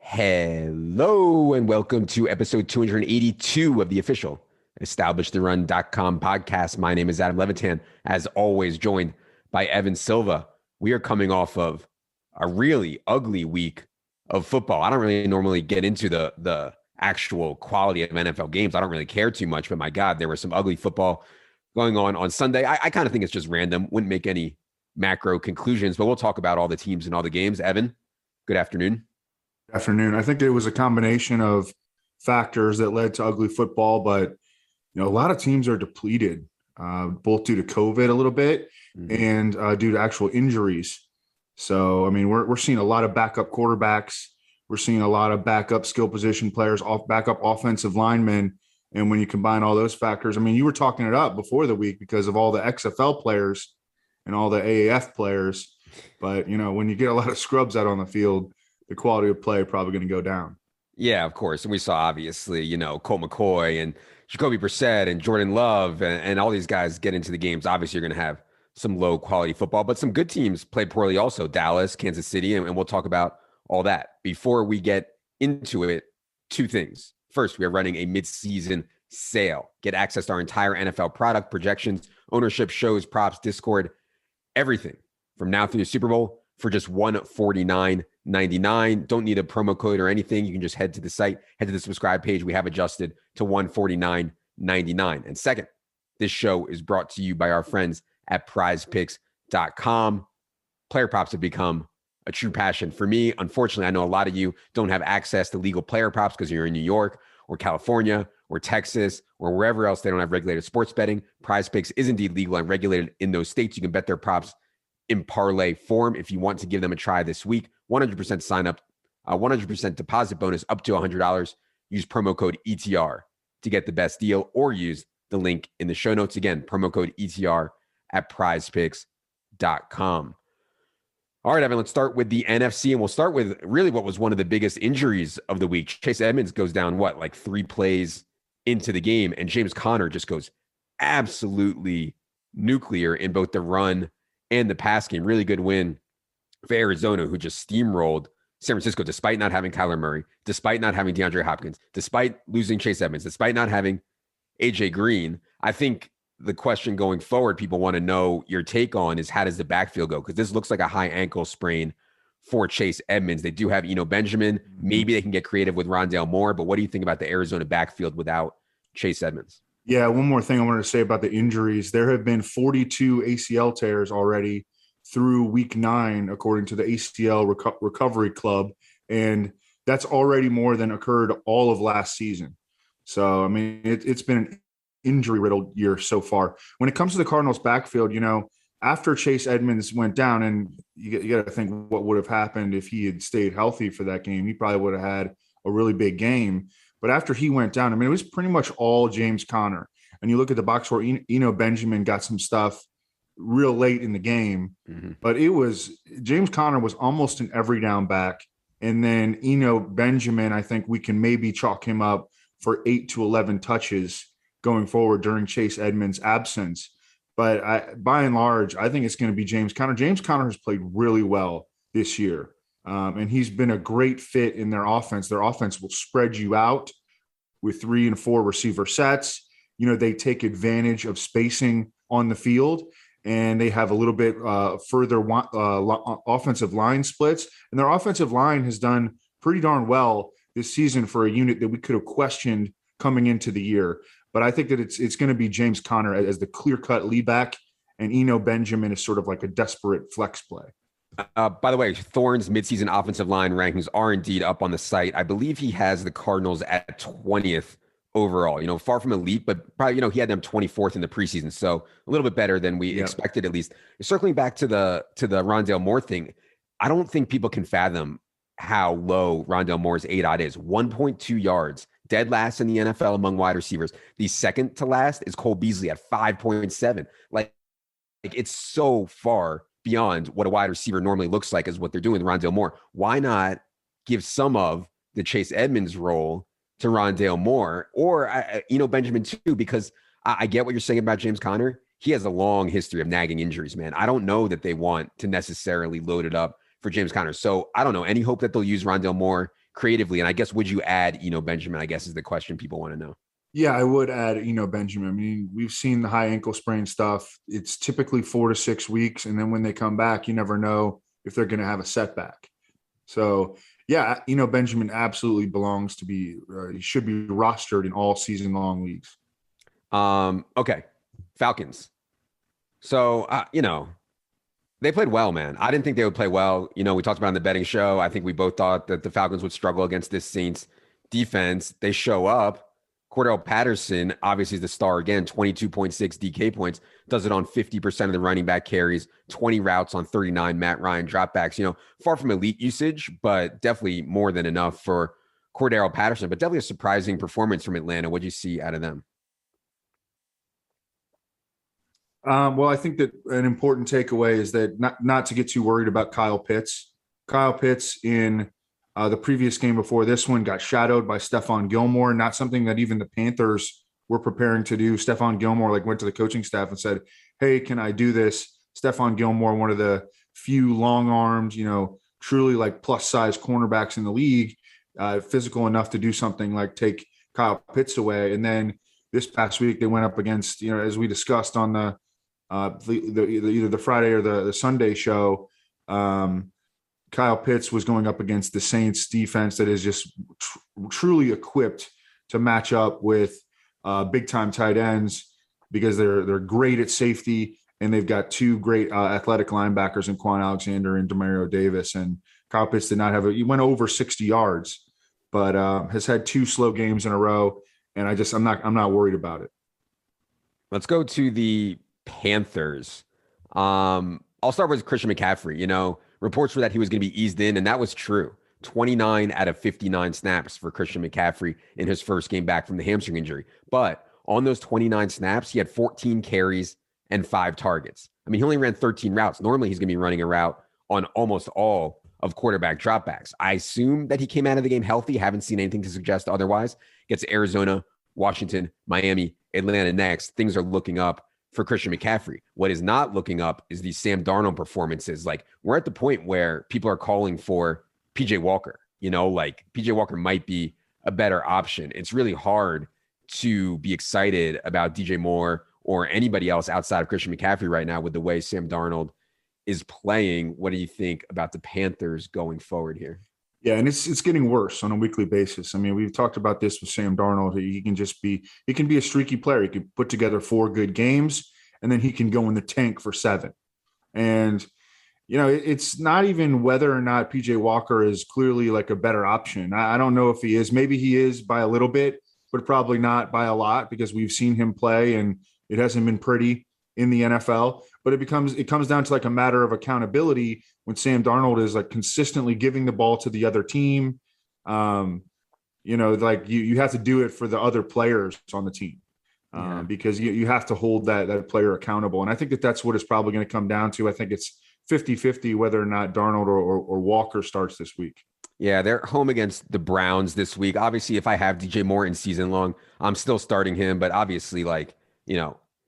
Hello and welcome to episode 282 of the official EstablishTheRun.com podcast. My name is Adam Levitan, as always, joined by Evan Silva. We are coming off of a really ugly week of football. I don't really normally get into the actual quality of NFL games. I don't really care too much, but my God, there was some ugly football going on Sunday. I kind of think it's just random. Wouldn't make any macro conclusions, but we'll talk about all the teams and all the games. Evan, good afternoon. Afternoon. I think it was a combination of factors that led to ugly football, but a lot of teams are depleted, both due to COVID a little bit and due to actual injuries. So, I mean, we're seeing a lot of backup quarterbacks. We're seeing a lot of backup skill position players, backup offensive linemen. And when you combine all those factors, I mean, you were talking it up before the week because of all the XFL players and all the AAF players. But, when you get a lot of scrubs out on the field, the quality of play probably going to go down. Yeah, of course. And we saw, obviously, Colt McCoy and Jacoby Brissett and Jordan Love and all these guys get into the games. Obviously, you're going to have some low quality football, but some good teams played poorly also. Dallas, Kansas City, and we'll talk about all that. Before we get into it, two things. First, we are running a mid-season sale. Get access to our entire NFL product, projections, ownership, shows, props, Discord, everything from now through the Super Bowl for just $149.99. Don't need a promo code or anything. You can just head to the site, head to the subscribe page. We have adjusted to $149.99. And second, this show is brought to you by our friends at PrizePicks.com. Player props have become a true passion for me. Unfortunately, I know a lot of you don't have access to legal player props because you're in New York or California or Texas or wherever else they don't have regulated sports betting. PrizePicks is indeed legal and regulated in those states. You can bet their props in parlay form. If you want to give them a try this week, 100% sign up, 100% deposit bonus up to $100. Use promo code ETR to get the best deal, or use the link in the show notes. Again, promo code ETR at prizepicks.com. All right, Evan, let's start with the NFC, and we'll start with really what was one of the biggest injuries of the week. Chase Edmonds goes down, like 3 plays into the game, and James Conner just goes absolutely nuclear in both the run and the pass game. Really good win for Arizona, who just steamrolled San Francisco, despite not having Kyler Murray, despite not having DeAndre Hopkins, despite losing Chase Edmonds, despite not having AJ Green. I think the question going forward, people want to know your take on is, how does the backfield go? Because this looks like a high ankle sprain for Chase Edmonds. They do have Benjamin. Maybe they can get creative with Rondale Moore, but what do you think about the Arizona backfield without Chase Edmonds? Yeah, one more thing I wanted to say about the injuries. There have been 42 ACL tears already through week 9, according to the ACL Recovery Club. And that's already more than occurred all of last season. So, I mean, it's been an injury-riddled year so far. When it comes to the Cardinals backfield, after Chase Edmonds went down, and you got to think what would have happened if he had stayed healthy for that game. He probably would have had a really big game. But after he went down, I mean, it was pretty much all James Conner. And you look at the box score, Benjamin got some stuff real late in the game. But it was James Conner was almost an every down back. And then Benjamin, I think we can maybe chalk him up for 8 to 11 touches going forward during Chase Edmonds' absence. But by and large, I think it's going to be James Conner. James Conner has played really well this year. And he's been a great fit in their offense. Their offense will spread you out with 3 and 4 receiver sets. They take advantage of spacing on the field, and they have a little bit further offensive line splits. And their offensive line has done pretty darn well this season for a unit that we could have questioned coming into the year. But I think that it's going to be James Conner as the clear-cut lead back, and Benjamin is sort of like a desperate flex play. By the way, Thorne's midseason offensive line rankings are indeed up on the site. I believe he has the Cardinals at 20th overall. Far from elite, but probably, he had them 24th in the preseason. So a little bit better than we expected, at least. Circling back to the Rondale Moore thing, I don't think people can fathom how low Rondale Moore's ADOT is. 1.2 yards, dead last in the NFL among wide receivers. The second to last is Cole Beasley at 5.7. Like it's so far beyond what a wide receiver normally looks like is what they're doing with Rondale Moore. Why not give some of the Chase Edmonds role to Rondale Moore or, Benjamin too, because I get what you're saying about James Conner. He has a long history of nagging injuries, man. I don't know that they want to necessarily load it up for James Conner. So I don't know. Any hope that they'll use Rondale Moore creatively. And I guess, would you add Benjamin, I guess, is the question people want to know. Yeah, I would add Benjamin. I mean, we've seen the high ankle sprain stuff. It's typically 4 to 6 weeks. And then when they come back, you never know if they're going to have a setback. So, yeah, Benjamin absolutely belongs to be he should be rostered in all season long leagues. Okay. Falcons. So, they played well, man. I didn't think they would play well. We talked about on the betting show. I think we both thought that the Falcons would struggle against this Saints defense. They show up. Cordell Patterson obviously is the star again, 22.6 DK points, does it on 50% of the running back carries, 20 routes on 39 Matt Ryan dropbacks. Far from elite usage, but definitely more than enough for Cordell Patterson, but definitely a surprising performance from Atlanta. What'd you see out of them? Well, I think that an important takeaway is that not to get too worried about Kyle Pitts. Kyle Pitts in the previous game before this one got shadowed by Stephon Gilmore, not something that even the Panthers were preparing to do. Stephon Gilmore went to the coaching staff and said, hey, can I do this? Stephon Gilmore, one of the few long arms, truly plus size cornerbacks in the league, physical enough to do something like take Kyle Pitts away. And then this past week they went up against, as we discussed on the either the Friday or the Sunday show, Kyle Pitts was going up against the Saints defense that is just truly equipped to match up with big time tight ends because they're great at safety and they've got two great athletic linebackers in Quan Alexander and Demario Davis. And Kyle Pitts did not he went over 60 yards, but has had 2 slow games in a row. And I'm not worried about it. Let's go to the Panthers. I'll start with Christian McCaffrey. Reports were that he was going to be eased in, and that was true. 29 out of 59 snaps for Christian McCaffrey in his first game back from the hamstring injury. But on those 29 snaps, he had 14 carries and 5 targets. I mean, he only ran 13 routes. Normally, he's going to be running a route on almost all of quarterback dropbacks. I assume that he came out of the game healthy. Haven't seen anything to suggest otherwise. Gets Arizona, Washington, Miami, Atlanta next. Things are looking up for Christian McCaffrey. What is not looking up is these Sam Darnold performances. We're at the point where people are calling for PJ Walker. PJ Walker might be a better option. It's really hard to be excited about DJ Moore or anybody else outside of Christian McCaffrey right now with the way Sam Darnold is playing. What do you think about the Panthers going forward here? Yeah, and it's getting worse on a weekly basis. I mean, we've talked about this with Sam Darnold. He can be a streaky player. He can put together 4 good games, and then he can go in the tank for 7. And, it's not even whether or not PJ Walker is clearly a better option. I don't know if he is. Maybe he is by a little bit, but probably not by a lot because we've seen him play, and it hasn't been pretty in the NFL. But it comes down to a matter of accountability when Sam Darnold is consistently giving the ball to the other team. You have to do it for the other players on the team because you have to hold that player accountable. And I think that's what it's probably going to come down to. I think it's 50-50 whether or not Darnold or Walker starts this week. Yeah, they're home against the Browns this week. Obviously, if I have DJ Moore in season long, I'm still starting him. But obviously,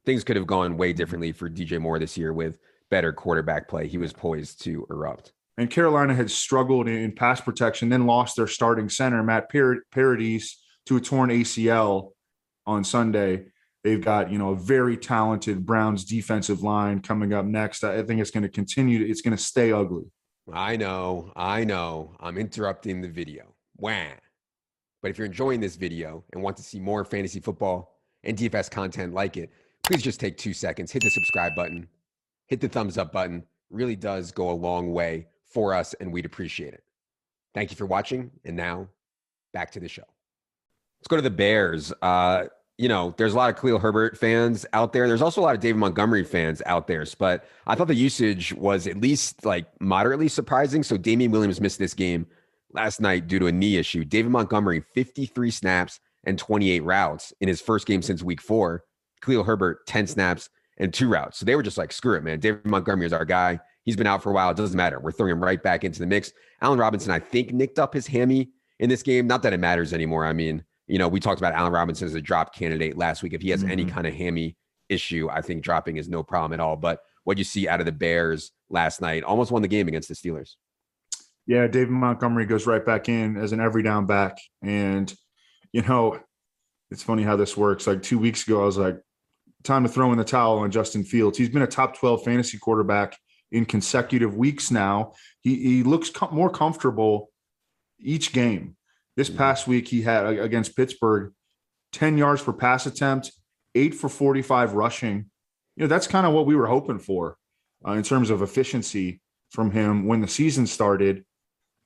things could have gone way differently for DJ Moore this year with better quarterback play. He was poised to erupt. And Carolina had struggled in pass protection, then lost their starting center, Matt Paradis, to a torn ACL on Sunday. They've got, a very talented Browns defensive line coming up next. I think it's going to continue. It's going to stay ugly. I know. I'm interrupting the video. Wah. But if you're enjoying this video and want to see more fantasy football and DFS content like it, please just take 2 seconds, hit the subscribe button, hit the thumbs up button. Really does go a long way for us, and we'd appreciate it. Thank you for watching, and now back to the show. Let's go to the Bears. There's a lot of Khalil Herbert fans out there. There's also a lot of David Montgomery fans out there, but I thought the usage was at least moderately surprising. So Damian Williams missed this game last night due to a knee issue. David Montgomery, 53 snaps and 28 routes in his first game since week 4. Khalil Herbert, 10 snaps and 2 routes. So they were just screw it, man. David Montgomery is our guy. He's been out for a while. It doesn't matter. We're throwing him right back into the mix. Allen Robinson, I think, nicked up his hammy in this game. Not that it matters anymore. I mean, we talked about Allen Robinson as a drop candidate last week. If he has any kind of hammy issue, I think dropping is no problem at all. But what you see out of the Bears last night, almost won the game against the Steelers. Yeah, David Montgomery goes right back in as an every down back. And, you know, it's funny how this works. Like 2 weeks ago, I was like, time to throw in the towel on Justin Fields. He's been a top 12 fantasy quarterback in consecutive weeks now. He looks more comfortable each game. This past week, he had against Pittsburgh 10 yards per pass attempt, 8 for 45 rushing. That's kind of what we were hoping for in terms of efficiency from him when the season started.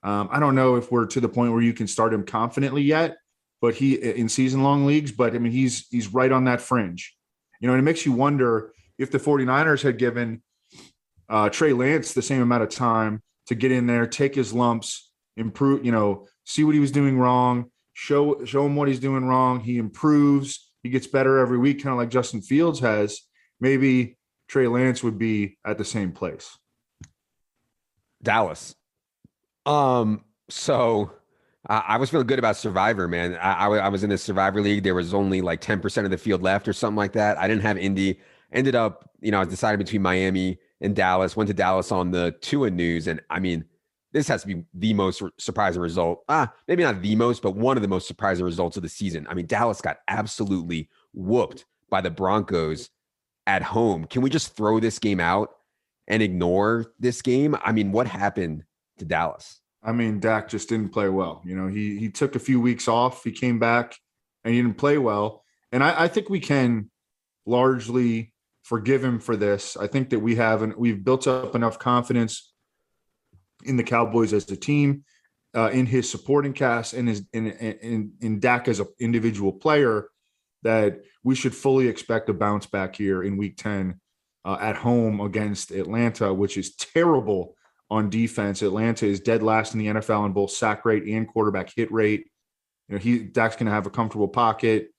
I don't know if we're to the point where you can start him confidently yet, but he in season-long leagues, but I mean, he's right on that fringe. And it makes you wonder if the 49ers had given Trey Lance the same amount of time to get in there, take his lumps, improve, see what he was doing wrong, show him what he's doing wrong. He improves. He gets better every week, kind of like Justin Fields has. Maybe Trey Lance would be at the same place. Dallas. So I was feeling good about Survivor, man. I was in the Survivor League. There was only like 10% of the field left or something like that. I didn't have Indy. Ended up, I decided between Miami and Dallas. Went to Dallas on the Tua news. And I mean, this has to be the most surprising result. Maybe not the most, but one of the most surprising results of the season. I mean, Dallas got absolutely whooped by the Broncos at home. Can we just throw this game out and ignore this game? I mean, what happened to Dallas? I mean, Dak just didn't play well. He took a few weeks off. He came back and he didn't play well. And I think we can largely forgive him for this. I think that we've built up enough confidence in the Cowboys as a team, in his supporting cast, and in Dak as an individual player, that we should fully expect a bounce back here in Week 10 at home against Atlanta, which is terrible on defense. Atlanta is dead last in the NFL in both sack rate and quarterback hit rate. Dak's going to have a comfortable pocket.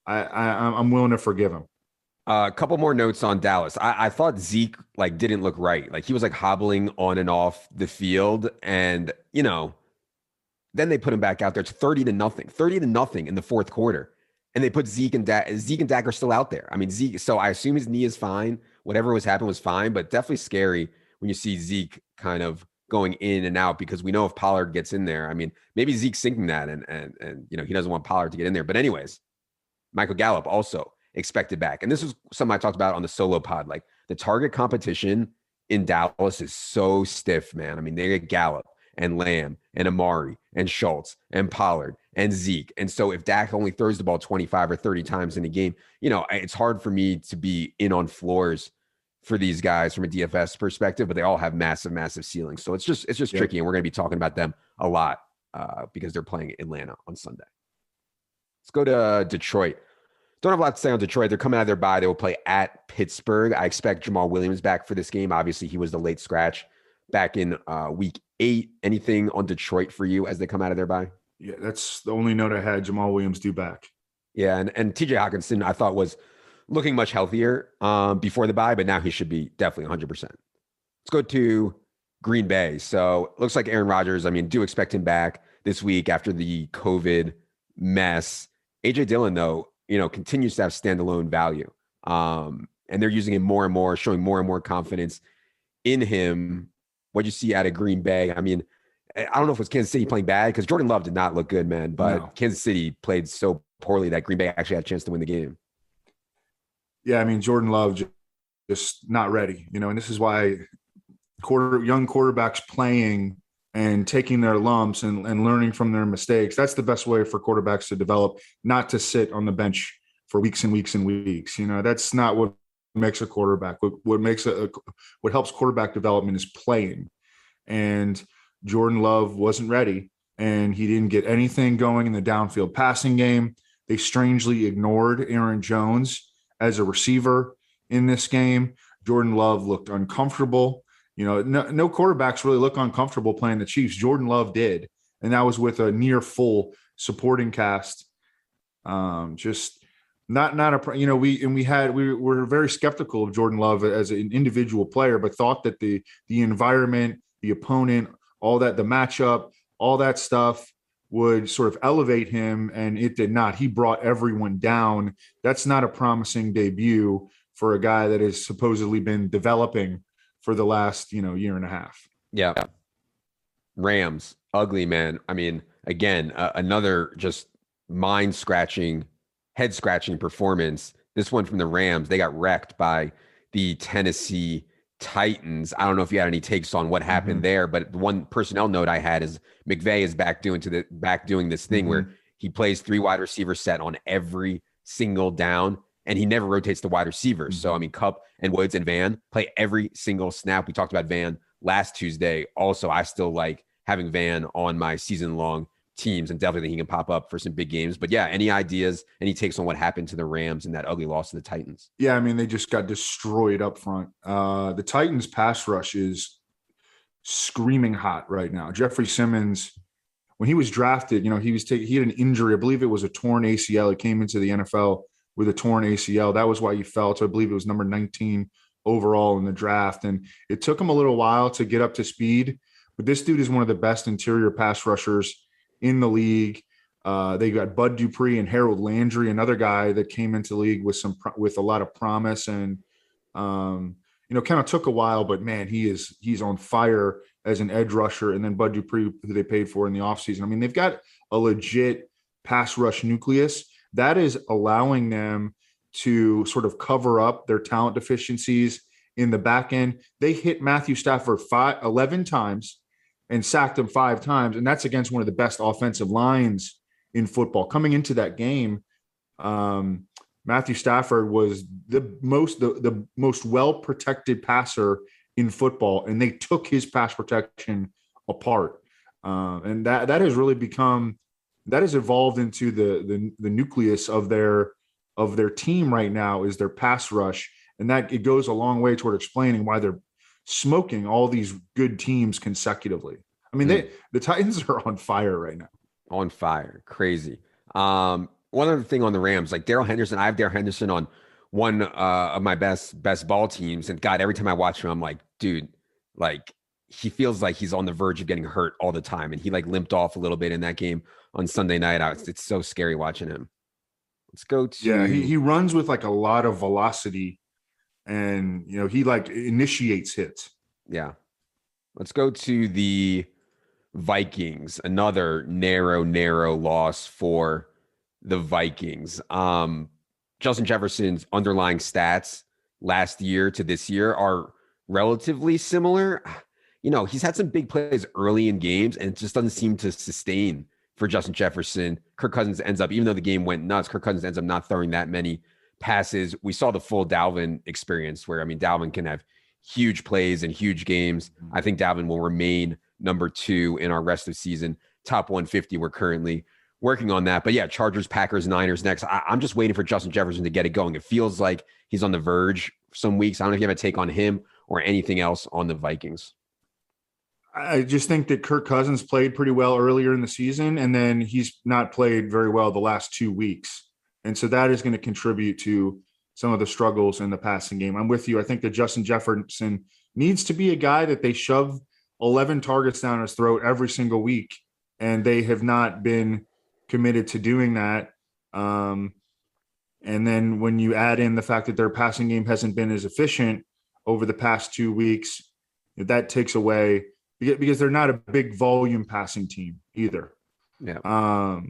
I'm willing to forgive him. A couple more notes on Dallas. I thought Zeke didn't look right. He was hobbling on and off the field, and then they put him back out there. It's 30-0 in the fourth quarter, and they put Zeke and Dak. Zeke and Dak are still out there. I mean, Zeke. So I assume his knee is fine. Whatever was happening was fine, but definitely scary when you see Zeke kind of going in and out, because we know if Pollard gets in there, I mean, maybe Zeke's thinking that, and he doesn't want Pollard to get in there. But anyways, Michael Gallup also expected back. And this is something I talked about on the solo pod. The target competition in Dallas is so stiff, man. I mean, they get Gallup and Lamb and Amari and Schultz and Pollard and Zeke. And so if Dak only throws the ball 25 or 30 times in a game, it's hard for me to be in on floors for these guys from a DFS perspective, but they all have massive, massive ceilings. So it's just tricky. And we're going to be talking about them a lot because they're playing Atlanta on Sunday. Let's go to Detroit. Don't have a lot to say on Detroit. They're coming out of their bye. They will play at Pittsburgh. I expect Jamal Williams back for this game. Obviously, he was the late scratch back in week 8. Anything on Detroit for you as they come out of their bye? Yeah, that's the only note I had. Jamal Williams due back. Yeah, and TJ Hawkinson, I thought, was looking much healthier before the bye, but now he should be definitely 100%. Let's go to Green Bay. So it looks like Aaron Rodgers, do expect him back this week after the COVID mess. A.J. Dillon, though, continues to have standalone value. And they're using him more and more, showing more and more confidence in him. What you see out of Green Bay? I mean, I don't know if it was Kansas City playing bad, because Jordan Love did not look good, man. But no. Kansas City played so poorly that Green Bay actually had a chance to win the game. Yeah, Jordan Love just not ready, and this is why young quarterbacks playing and taking their lumps and learning from their mistakes. That's the best way for quarterbacks to develop, not to sit on the bench for weeks and weeks and weeks. That's not what makes a quarterback. What helps quarterback development is playing. And Jordan Love wasn't ready, and he didn't get anything going in the downfield passing game. They strangely ignored Aaron Jones as a receiver in this game. Jordan Love looked uncomfortable. No quarterbacks really look uncomfortable playing the Chiefs. Jordan Love did, and that was with a near full supporting cast. Just not a we were very skeptical of Jordan Love as an individual player, but thought that the environment, the opponent, all that, the matchup, all that stuff would sort of elevate him, and it did not. He brought everyone down. That's not a promising debut for a guy that has supposedly been developing for the last, year and a half. Yeah. Rams, ugly, man. I mean, again, another just mind scratching, head scratching performance. This one from the Rams, they got wrecked by the Tennessee Titans. I don't know if you had any takes on what happened there, but the one personnel note I had is McVay is back doing this thing where he plays 3 wide receiver set on every single down, and he never rotates the wide receivers. So I mean, Kupp and Woods and Van play every single snap. We talked about Van last Tuesday. Also, I still like having Van on my season-long teams, and definitely think he can pop up for some big games. But yeah, any ideas, any takes on what happened to the Rams in that ugly loss to the Titans? Yeah, I mean, they just got destroyed up front. The Titans pass rush is screaming hot right now. Jeffrey Simmons, when he was drafted, he had an injury. I believe it was a torn ACL. He came into the NFL with a torn ACL. That was why he fell to, I believe it was number 19 overall in the draft. And it took him a little while to get up to speed, but this dude is one of the best interior pass rushers in the league. They got Bud Dupree and Harold Landry, another guy that came into the league with a lot of promise, and kind of took a while, but man, he's on fire as an edge rusher. And then Bud Dupree, who they paid for in the offseason. I mean, they've got a legit pass rush nucleus that is allowing them to sort of cover up their talent deficiencies in the back end. They hit Matthew Stafford 11 times and sacked him 5 times. And that's against one of the best offensive lines in football. Coming into that game, Matthew Stafford was the most well-protected passer in football, and they took his pass protection apart. And that has really that has evolved into the nucleus of their team right now, is their pass rush. And that it goes a long way toward explaining why they're smoking all these good teams consecutively. I mean, the Titans are on fire right now. On fire. Crazy. One other thing on the Rams, like Darrell Henderson, I have Darrell Henderson on one of my best ball teams. And God, every time I watch him, I'm like, dude, like he feels like he's on the verge of getting hurt all the time. And he like limped off a little bit in that game on Sunday night. It's so scary watching him. Let's go to... Yeah, he runs with like a lot of velocity, and, he like initiates hits. Yeah. Let's go to the Vikings. Another narrow loss for the Vikings. Justin Jefferson's underlying stats last year to this year are relatively similar. He's had some big plays early in games, and it just doesn't seem to sustain for Justin Jefferson. Kirk Cousins ends up, even though the game went nuts, Kirk Cousins ends up not throwing that many passes. We saw the full Dalvin experience where, Dalvin can have huge plays and huge games. I think Dalvin will remain number 2 in our rest of season top 150. We're currently working on that. But yeah, Chargers, Packers, Niners next. I'm just waiting for Justin Jefferson to get it going. It feels like he's on the verge some weeks. I don't know if you have a take on him or anything else on the Vikings. I just think that Kirk Cousins played pretty well earlier in the season, and then he's not played very well the last 2 weeks. And so that is going to contribute to some of the struggles in the passing game. I'm with you. I think that Justin Jefferson needs to be a guy that they shove 11 targets down his throat every single week, and they have not been committed to doing that. And then when you add in the fact that their passing game hasn't been as efficient over the past 2 weeks, that takes away, because they're not a big volume passing team either. Yeah.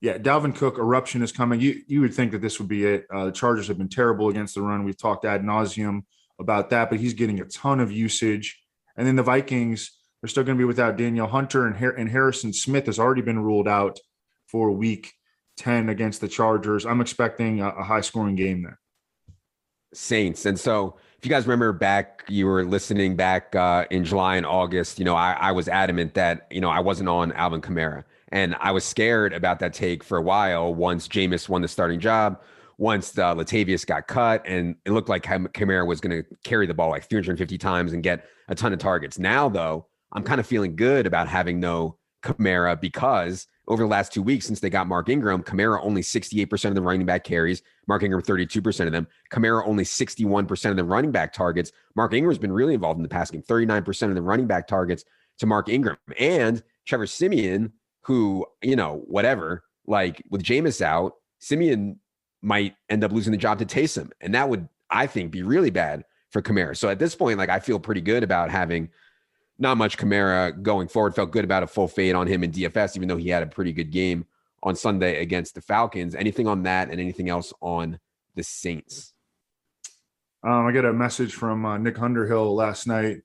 Dalvin Cook eruption is coming. You would think that this would be it. The Chargers have been terrible against the run. We've talked ad nauseum about that, but he's getting a ton of usage. And then the Vikings, they're still going to be without Daniel Hunter, and Harrison Smith has already been ruled out for week 10 against the Chargers. I'm expecting a high-scoring game there. Saints. And so if you guys remember you were listening back in July and August, I was adamant that, I wasn't on Alvin Kamara. And I was scared about that take for a while once Jameis won the starting job, once Latavius got cut, and it looked like Kamara was going to carry the ball like 350 times and get a ton of targets. Now, though, I'm kind of feeling good about having no Kamara, because over the last 2 weeks since they got Mark Ingram, Kamara only 68% of the running back carries, Mark Ingram 32% of them. Kamara only 61% of the running back targets. Mark Ingram's been really involved in the pass game, 39% of the running back targets to Mark Ingram. And Trevor Siemian, who, whatever, like with Jameis out, Siemian might end up losing the job to Taysom. And that would, I think, be really bad for Kamara. So at this point, like, I feel pretty good about having not much Kamara going forward. Felt good about a full fade on him in DFS, even though he had a pretty good game on Sunday against the Falcons. Anything on that and anything else on the Saints? I got a message from Nick Underhill last night.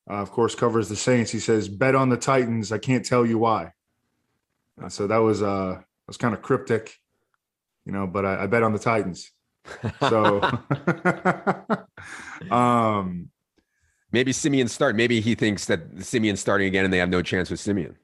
Of course, covers the Saints. He says, "Bet on the Titans. I can't tell you why." So that was kind of cryptic, but I bet on the Titans. So, maybe Simeon start. Maybe he thinks that Simeon's starting again and they have no chance with Simeon.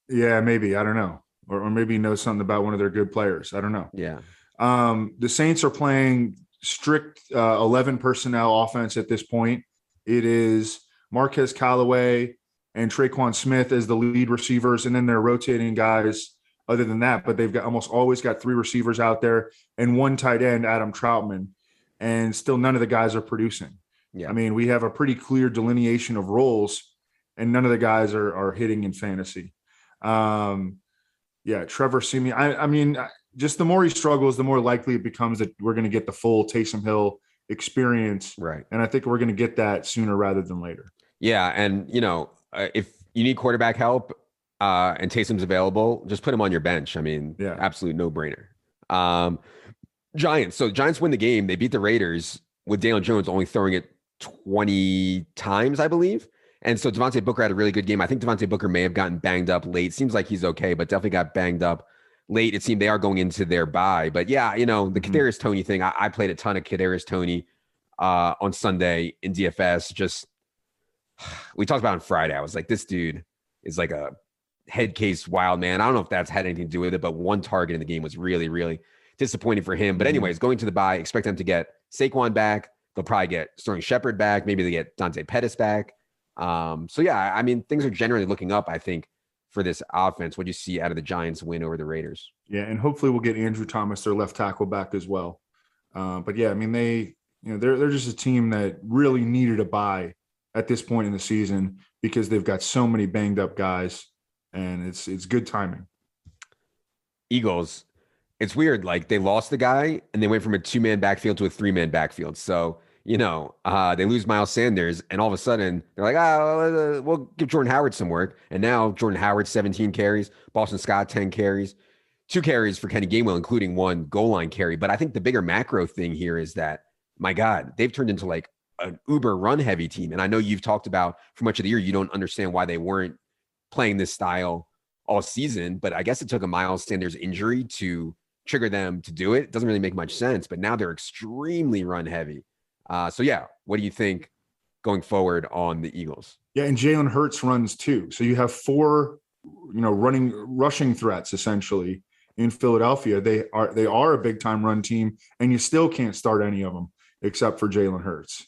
Yeah, maybe. I don't know. Or maybe he knows something about one of their good players. I don't know. Yeah. The Saints are playing strict 11 personnel offense at this point. It is Marquez Callaway and Traquan Smith as the lead receivers, and then they're rotating guys other than that. But they've got almost always got 3 receivers out there and 1 tight end, Adam Troutman, and still none of the guys are producing. Yeah. I mean, we have a pretty clear delineation of roles, and none of the guys are hitting in fantasy. Trevor Siemian. I mean, just the more he struggles, the more likely it becomes that we're going to get the full Taysom Hill experience. Right. And I think we're going to get that sooner rather than later. Yeah. And, if you need quarterback help and Taysom's available, just put him on your bench. I mean, absolute no-brainer. Giants. So Giants win the game. They beat the Raiders with Daniel Jones only throwing it 20 times, I believe. And so Devontae Booker had a really good game. I think Devontae Booker may have gotten banged up late. Seems like he's okay, but definitely got banged up late. It seemed they are going into their bye. But yeah, the Kadarius Toney thing, I played a ton of Kadarius Toney on Sunday in DFS. Just, we talked about on Friday. I was like, this dude is like a head case wild man. I don't know if that's had anything to do with it, but 1 target in the game was really, really disappointing for him. But anyways, going to the bye, expect them to get Saquon back. They'll probably get Sterling Shepard back. Maybe they get Dante Pettis back. So yeah, I mean, things are generally looking up, I think, for this offense. What do you see out of the Giants win over the Raiders? Yeah. And hopefully we'll get Andrew Thomas, their left tackle, back as well. But yeah, I mean, they're just a team that really needed a bye at this point in the season because they've got so many banged up guys, and it's good timing. Eagles, it's weird. Like, they lost the guy and they went from a 2-man backfield to a 3-man backfield. So, they lose Miles Sanders, and all of a sudden they're like, we'll give Jordan Howard some work. And now Jordan Howard, 17 carries, Boston Scott, 10 carries, 2 carries for Kenny Gainwell, including 1 goal line carry. But I think the bigger macro thing here is that, my God, they've turned into like an uber run heavy team. And I know you've talked about for much of the year, you don't understand why they weren't playing this style all season, but I guess it took a Miles Sanders injury to trigger them to do it. It doesn't really make much sense, but now they're extremely run heavy. So yeah, what do you think going forward on the Eagles? Yeah, and Jalen Hurts runs too. So you have 4, rushing threats essentially in Philadelphia. They are a big time run team, and you still can't start any of them except for Jalen Hurts.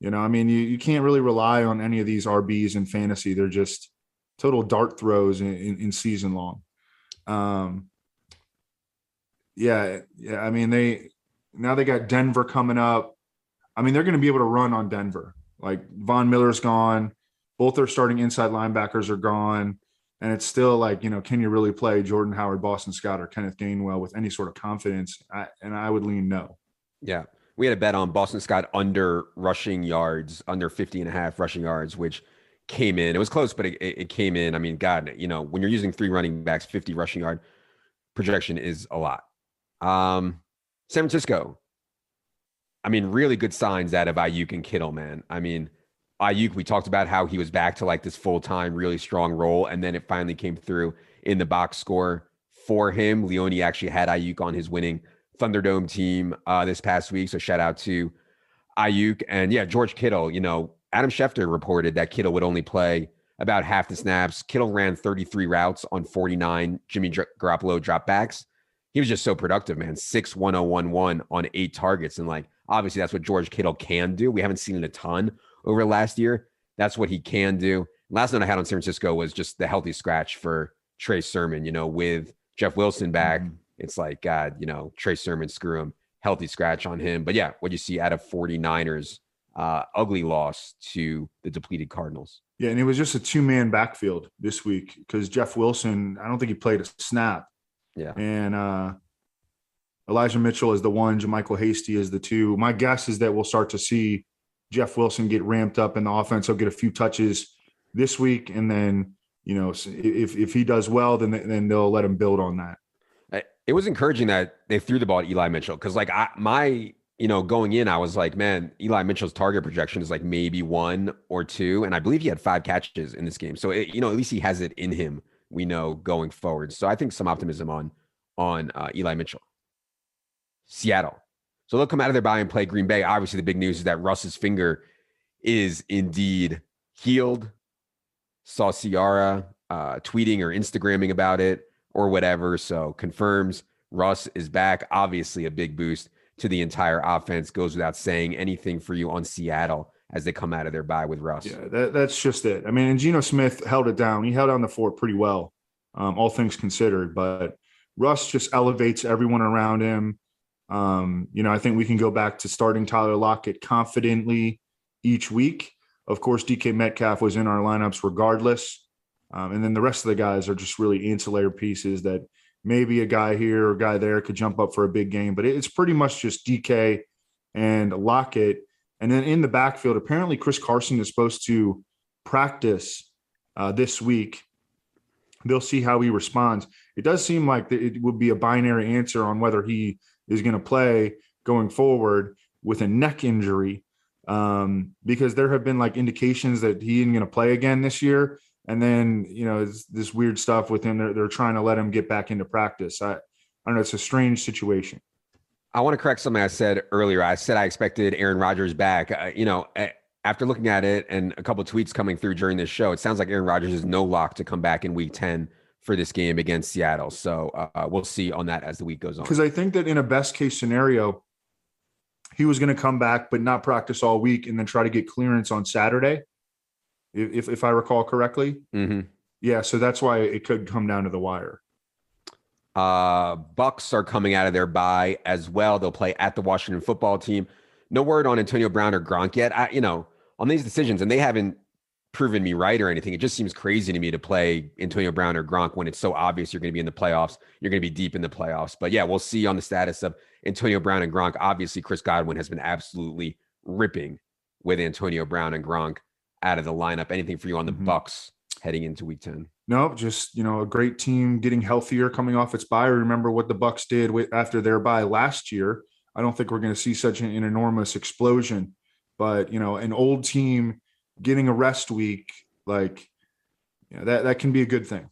I mean, you can't really rely on any of these RBs in fantasy. They're just total dart throws in season long. Yeah. I mean, they got Denver coming up. I mean, they're going to be able to run on Denver. Like, Von Miller's gone. Both their starting inside linebackers are gone. And it's still like, can you really play Jordan Howard, Boston Scott, or Kenneth Gainwell with any sort of confidence? I would lean no. Yeah. We had a bet on Boston Scott under rushing yards, under 50.5 rushing yards, which came in. It was close, but it came in. I mean, God, when you're using 3 running backs, 50 rushing yard projection is a lot. San Francisco. I mean, really good signs out of Ayuk and Kittle, man. I mean, Ayuk, we talked about how he was back to like this full-time, really strong role, and then it finally came through in the box score for him. Leone actually had Ayuk on his winning Thunderdome team this past week, so shout out to Ayuk. And yeah, George Kittle, Adam Schefter reported that Kittle would only play about half the snaps. Kittle ran 33 routes on 49 Jimmy Garoppolo dropbacks. He was just so productive, man. 6-1-0-1-1 on 8 targets. And like, obviously that's what George Kittle can do. We haven't seen it a ton over last year. That's what he can do. Last note I had on San Francisco was just the healthy scratch for Trey Sermon, with Jeff Wilson back. Mm-hmm. It's like, God, Trey Sermon, screw him. Healthy scratch on him. But yeah, what you see out of 49ers, ugly loss to the depleted Cardinals. Yeah, and it was just a 2-man backfield this week because Jeff Wilson, I don't think he played a snap. Yeah. And Elijah Mitchell is the 1, JaMychal Hasty is the 2. My guess is that we'll start to see Jeff Wilson get ramped up in the offense. He'll get a few touches this week, and then if he does well, then they'll let him build on that. It was encouraging that they threw the ball at Eli Mitchell because, like, going in, I was like, man, Eli Mitchell's target projection is like maybe 1 or 2, and I believe he had 5 catches in this game. So at least he has it in him. We know going forward. So I think some optimism on Eli Mitchell. Seattle. So they'll come out of their bye and play Green Bay. Obviously, the big news is that Russ's finger is indeed healed. Saw Ciara tweeting or Instagramming about it or whatever. So confirms Russ is back. Obviously, a big boost to the entire offense. Goes without saying. Anything for you on Seattle as they come out of their bye with Russ? Yeah, that's just it. I mean, and Geno Smith held it down. He held down the fort pretty well, all things considered. But Russ just elevates everyone around him. I think we can go back to starting Tyler Lockett confidently each week. Of course, DK Metcalf was in our lineups regardless. And then the rest of the guys are just really ancillary pieces that maybe a guy here or a guy there could jump up for a big game. But it's pretty much just DK and Lockett. And then in the backfield, apparently Chris Carson is supposed to practice this week. They'll see how he responds. It does seem like it would be a binary answer on whether he is going to play going forward with a neck injury, because there have been like indications that he isn't going to play again this year. And then, it's this weird stuff with him. They're trying to let him get back into practice. I don't know. It's a strange situation. I want to correct something I said earlier. I said I expected Aaron Rodgers back. After looking at it and a couple of tweets coming through during this show, it sounds like Aaron Rodgers is no lock to come back in week 10 for this game against Seattle. So we'll see on that as the week goes on. Because I think that in a best case scenario, he was going to come back but not practice all week and then try to get clearance on Saturday, if I recall correctly. Mm-hmm. Yeah, so that's why it could come down to the wire. Bucks are coming out of their bye as well. They'll play at the Washington football team. No word on Antonio Brown or Gronk yet. On these decisions, and they haven't proven me right or anything. It just seems crazy to me to play Antonio Brown or Gronk when it's so obvious you're going to be in the playoffs. You're going to be deep in the playoffs. But yeah, we'll see on the status of Antonio Brown and Gronk. Obviously, Chris Godwin has been absolutely ripping with Antonio Brown and Gronk out of the lineup. Anything for you on the Bucks heading into week 10? No, just, a great team getting healthier coming off its bye. Remember what the Bucks did after their bye last year. I don't think we're going to see such an enormous explosion, but, an old team getting a rest week, that can be a good thing.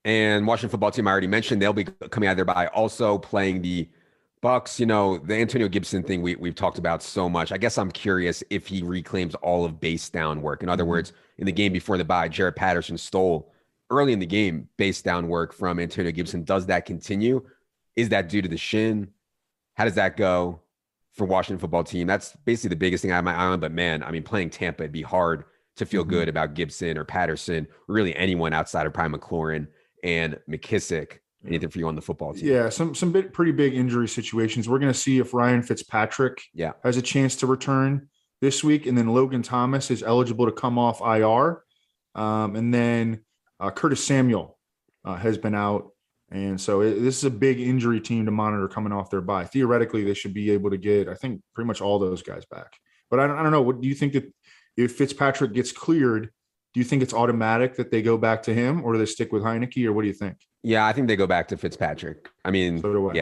And Washington football team, I already mentioned, they'll be coming out of their bye, also playing the Bucks. The Antonio Gibson thing we've talked about so much. I guess I'm curious if he reclaims all of base down work. In other words, in the game before the bye, Jared Patterson stole early in the game base down work from Antonio Gibson. Does that continue? Is that due to the shin? How does that go for Washington football team? That's basically the biggest thing I have my eye on. But man, playing Tampa, it'd be hard to feel good about Gibson or Patterson, or really anyone outside of Prime McLaurin and McKissick. Anything for you on the football team? Yeah, some pretty big injury situations. We're going to see if Ryan Fitzpatrick has a chance to return this week, and then Logan Thomas is eligible to come off IR, and then Curtis Samuel has been out, and so this is a big injury team to monitor coming off their bye. Theoretically, they should be able to get, I think, pretty much all those guys back. But I don't know. What do you think that if Fitzpatrick gets cleared, do you think it's automatic that they go back to him, or do they stick with Heineke, or what do you think? Yeah, I think they go back to Fitzpatrick. So do I.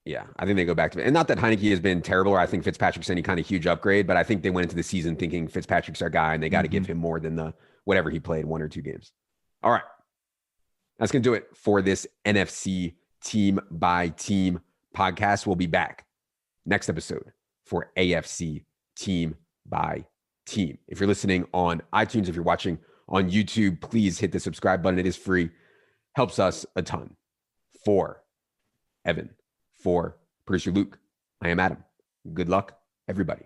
Yeah. I think they go back to it. And not that Heineke has been terrible, or I think Fitzpatrick's any kind of huge upgrade, but I think they went into the season thinking Fitzpatrick's our guy and they got to give him more than the whatever he played, 1 or 2 games. All right. That's going to do it for this NFC Team by Team podcast. We'll be back next episode for AFC Team by Team. If you're listening on iTunes, if you're watching on YouTube, please hit the subscribe button. It is free. Helps us a ton. For Evan, for producer Luke, I am Adam. Good luck, everybody.